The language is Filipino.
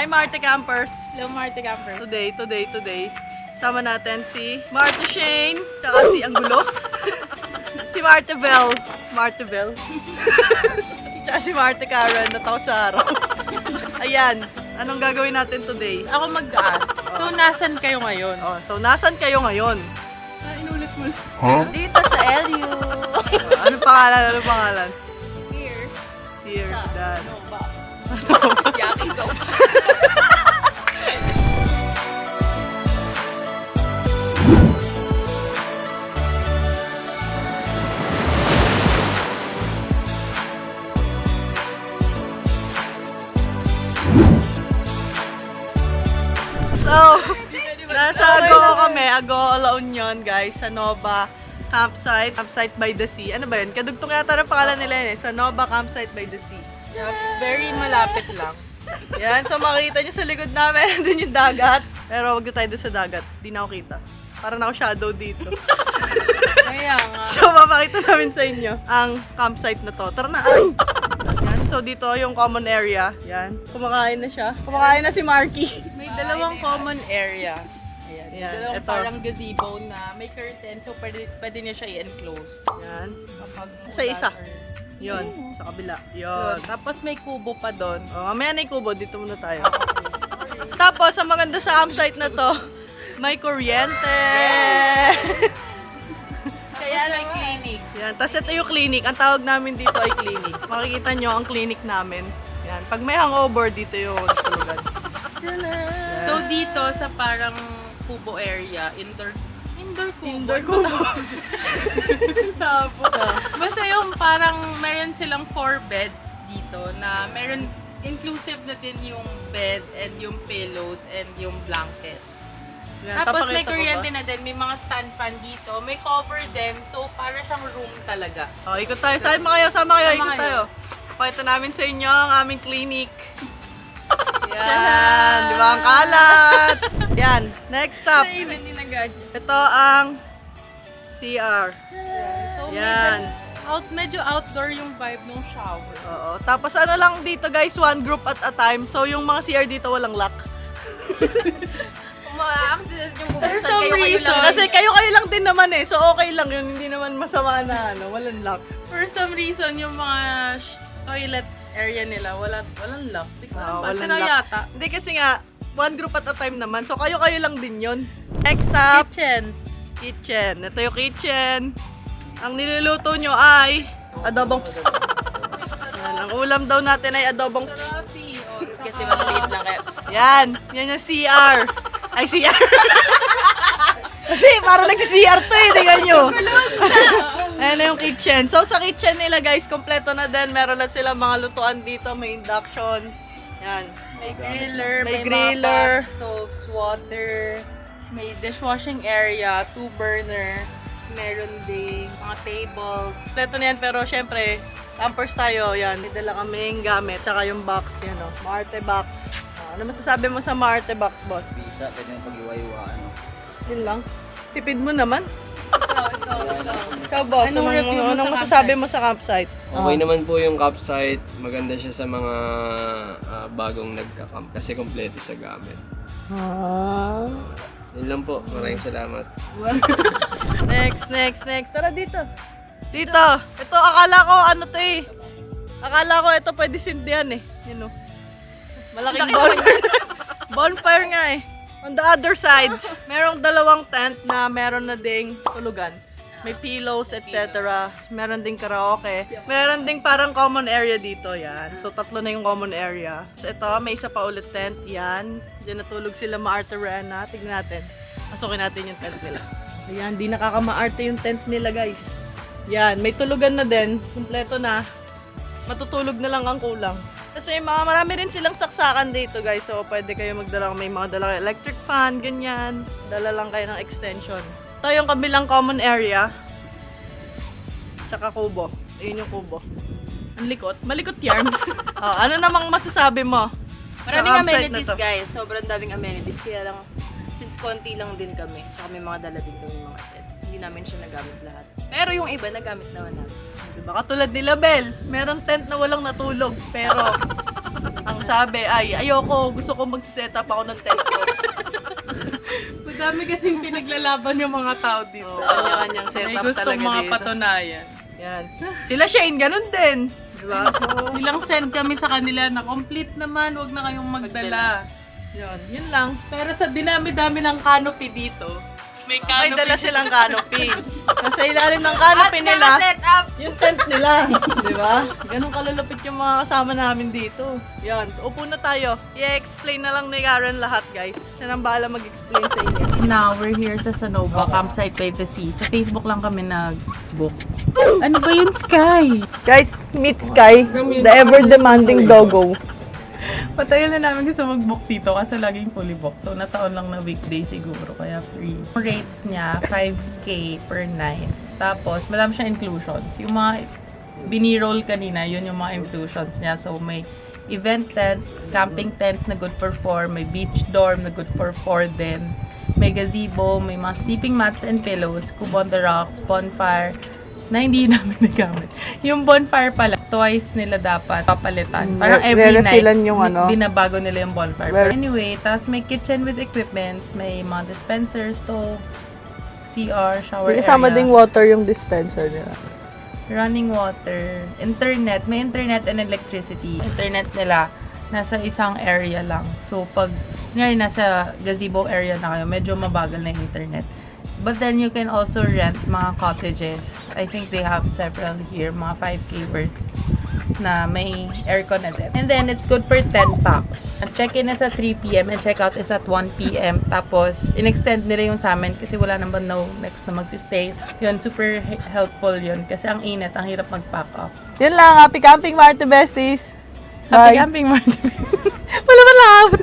Hi Marte Campers! Hello, Marte Camper. Today. Sama natin si Marte Shane, tsaka si Angulo. Si Marte Bell. Tsaka si Marte Karen, natakot sa araw. Ayan, anong gagawin natin today? Ako mag-ask. So, nasan kayo ngayon? Oh, so, nasan kayo ngayon? Inulit mo. Dito sa LU. Anong pangalan? Here. Here, dad. Ano ba? Jackie Soap. So, nasa Agoo kami, Agoo La Union, guys, sa Nova Campsite by the Sea. Ano ba yun? Kadugtong yata ng pangalan nila yun eh, sa Nova Campsite by the Sea. Yeah, very malapit lang. Yan, so makikita nyo sa likod namin, dun yung dagat. Pero wag na tayo dun sa dagat, di na ako kita. Parang ako shadow dito. Kaya nga. So, mapakita namin sa inyo ang campsite na to. Tara na! Ay! Yan, so dito yung common area. Yan, kumakain na siya. Kumakain na si Marky. May dalawang common area. Ayan. May Yan, dalawang ito. parang gazebo na may curtain. So, pwede niya siya i-enclose. Yan, Kapag Sa isa. or- yun, sa kabila. Yun. Yun. Tapos may kubo pa doon. Oh, mamaya na yung kubo, dito muna tayo. Tapos, ang maganda sa campsite na to, may kuryente! Kaya may clinic. Yan. Tapos ito yung clinic. Ang tawag namin dito ay clinic. Makikita nyo ang clinic namin. Yan. Pag may hangover, dito yung tulugan. So, dito sa parang kubo area, indoor kubo. Indoor kubo. Tapos, basta yung parang meron silang 4 beds dito na meron inclusive na din yung bed and yung pillows and yung blanket. Yan. Tapos may Papakita ko kuryente ba? na din, may mga stand fan dito, may cover din, so para siyang room talaga. Oh, ikot tayo. Sama kayo. Sama Ikot kayo. tayo. Pakita namin sa inyo ang aming clinic. Yan. Di ba ang kalat? Yan. Next stop. Ito ang CR. So Yan. medyo outdoor yung vibe ng shower. Oo. Tapos ano lang dito guys, one group at a time. So yung mga CR dito walang lock. Kung ma-accident yung For bubuksan some kayo reason. lang. Kasi kayo lang din naman eh. So okay lang yun. Hindi naman masama na walang lock. For some reason, yung mga toilet area nila, walang lock. Di ko alam ba? Walang Sira lock. yata. Hindi kasi nga, one group at a time naman. So kayo lang din yun. Next stop, Kitchen. kitchen. Ito yung kitchen. Ang niluluto nyo ay adobong pst. Yan, ang ulam daw natin ay adobong pst. Coffee. Oh, Kasi maliliit lang kaya. Yan, yan yung CR. Ay, CR. Kasi parang nagsi-CR to eh, tingnan nyo. Ayan na yung kitchen. So sa kitchen nila guys, kompleto na din. Meron na sila mga lutuan dito, may induction. Yan. May griller, May may, griller. mga pot stoves, water, may dishwashing area, 2 burner, meron ding mga tables. Kompleto na yan, pero syempre, campers tayo. Yan, may dala kaming gamit. Tsaka yung box, yan o. Marte box. Ano masasabi mo sa Marte box, boss? Bisa, pwede yung pag-iwa-iwa, ano. Yun lang. Tipid mo naman. Ito. Ikaw, boss, Anong review mo anong sa masasabi mo sa campsite? Okay naman po yung campsite. Maganda siya sa mga bagong nagka-camp kasi kompleto sa gamit. Yun lang po. Maraming salamat. Next. Tara dito. Dito. Ito, akala ko ano to eh. Akala ko ito pwede sindihan eh. Yun o. Malaking bonfire. Bonfire nga eh. On the other side, merong dalawang tent na meron na ding tulugan. May pillows, etc. Meron ding karaoke. Meron ding parang common area dito, yan. So, tatlo na yung common area. So, ito, may isa pa ulit tent, yan. Diyan natulog sila Maarte Rena. Tignan natin. Pasukin natin yung tent nila. Ayan, di nakakamaarte yung tent nila, guys. Yan, may tulugan na din. Kumpleto na. Matutulog na lang ang kulang. Kasi marami rin silang saksakan dito, guys. So, pwede kayo magdala. May mga dala electric fan, ganyan. Dala lang kayo ng extension. Ito yung kabilang common area. Tsaka kubo. Ayun yung kubo. Ang likot. Malikot yan. Oh, ano namang masasabi mo? Maraming campsite na amenities to? guys. Sobrang daming amenities. Kaya lang, since konti lang din kami, tsaka may mga dala din kami mga tents. Hindi namin siya nagamit lahat. Pero yung iba, nagamit naman namin. Diba? Katulad nila, Bel. Meron tent na walang natulog. Pero, Ang sabi ay, ayoko, gusto ko mag-set up ako ng tent ko. Madami kasing pinaglalaban yung mga tao dito. Oo, kanya-kanyang May setup gustong talaga mga dito. patunayan. Yan. Sila Shane, ganun din. Diba? So, Ilang send kami sa kanila na complete naman, wag na kayong magdala. yun lang. Pero sa dinami-dami ng canopy dito, may May canopy. dala silang canopy. Nasa ilalim ng canopy nila, set up! yung tent nila. Di ba? Ganun kalalapit yung mga kasama namin dito. Yan. Upo na tayo. I-explain na lang ni Karen lahat, guys. Siya nang bahala mag-explain sa inyo. Now, we're here sa Sanoba Campsite by the Sea. Sa Facebook lang kami nag-book. Ano ba yun, Sky? Guys, meet Sky, the ever-demanding doggo. Patagal na namin gusto mag-book dito kasi laging fully booked. So, nataon lang na weekday siguro, kaya free. Yung rates niya, 5K per night. Tapos, madami siya inclusions. Yung mga biniroll kanina, yun yung mga inclusions niya. So, may event tents, camping tents na good for 4, may beach dorm na good for 4 din. May gazebo, may mga sleeping mats and pillows, Cube on the Rocks, bonfire, na hindi namin nagamit. Yung bonfire pala, twice nila dapat papalitan. Parang every night, Re-refillan yung ano. binabago nila yung bonfire. Well- But anyway, tapos may kitchen with equipments, may mga dispenser, stove, CR, shower Kasama area, ding water yung dispenser nila. running water, internet, may internet and electricity. Internet nila, nasa isang area lang. So, pag nasa gazebo area na kayo, medyo mabagal na yung internet. But then you can also rent mga cottages. I think they have several here, mga 5K worth na may aircon na din. And then it's good for 10 packs. Check-in is at 3 p.m. and check-out is at 1 p.m. Tapos, in-extend nila yung sa amin kasi wala naman next na magsistay. Yun, super helpful yun kasi ang init, ang hirap mag-pack up. Yun lang, happy camping, Marte Besties! Happy Bye. camping, Mark. Wala ba nakakabot